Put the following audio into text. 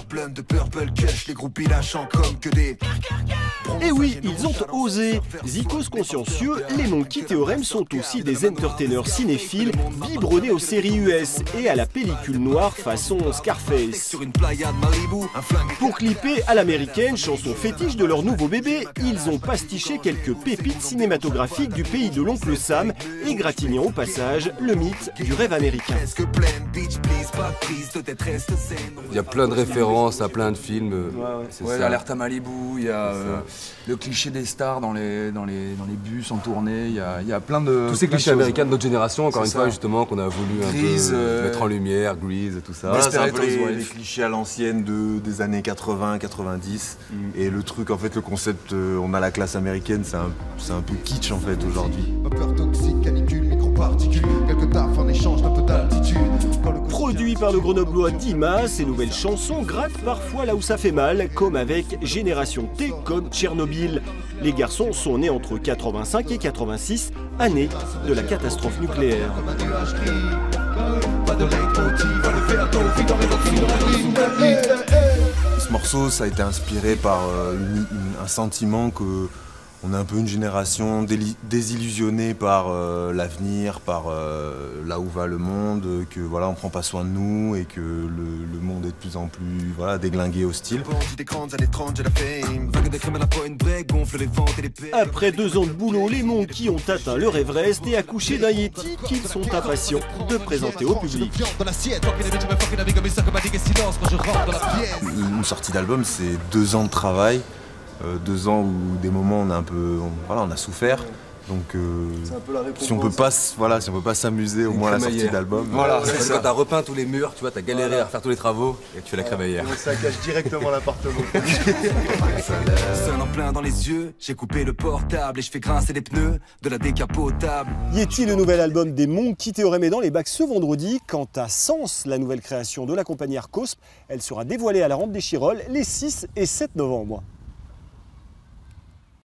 blunt de Purple Kush, les groupies lâchant comme que des... Et oui, ils ont osé. Zikos consciencieux, les Monkey Theorem sont aussi des entertainers cinéphiles biberonnés aux séries US et à la pellicule noire façon Scarface. Pour clipper à l'américaine, chanson fétiche de leur nouveau bébé, ils ont pastiché quelques pépites cinématographiques du pays de l'oncle Sam, égratignant au passage le mythe du rêve américain. Il y a plein de références à plein de films. Ouais, l'alerte à Malibu, il y a le cliché des stars dans les bus en tournée, il y a plein de... Tous ces clichés américains de notre génération, encore une fois, justement, qu'on a voulu Grease, un peu mettre en lumière, Grease et tout ça. Voilà, c'est un peu les clichés à l'ancienne des années 80, 90. Et le truc, en fait, le concept, on a la classe américaine, c'est un peu kitsch, en fait, aujourd'hui. Vapeur toxique, canicule, microparticules, quelques taf en échange d'un peu d'altitude. Produit par le grenoblois Dima, ces nouvelles chansons grattent parfois là où ça fait mal, comme avec Génération T comme Tchernobyl. Les garçons sont nés entre 85 et 86, année de la catastrophe nucléaire. Ce morceau, ça a été inspiré par un sentiment que on est un peu une génération désillusionnée par l'avenir, par là où va le monde, que voilà, on prend pas soin de nous et que le monde est de plus en plus déglingué, hostile. Après 2 ans de boulot, les Monkeys ont atteint leur Everest et accouché d'un Yeti qu'ils sont impatients de présenter au public. Une sortie d'album, c'est 2 ans de travail. 2 ans où des moments on a on a souffert, donc si on peut pas s'amuser au moins à la sortie d'album. Voilà, c'est quand t'as repeint tous les murs, tu vois, t'as galéré à refaire tous les travaux et tu fais la crémaillère. Ça cache directement l'appartement. Seul en plein dans les yeux, j'ai coupé le portable et je fais grincer les pneus de la décapotable. Yeti, le nouvel album des Monkey Theorem est dans les bacs ce vendredi. Quant à Sens, la nouvelle création de la compagnie Arcosp, elle sera dévoilée à la Rampe des Chirolles les 6 et 7 novembre.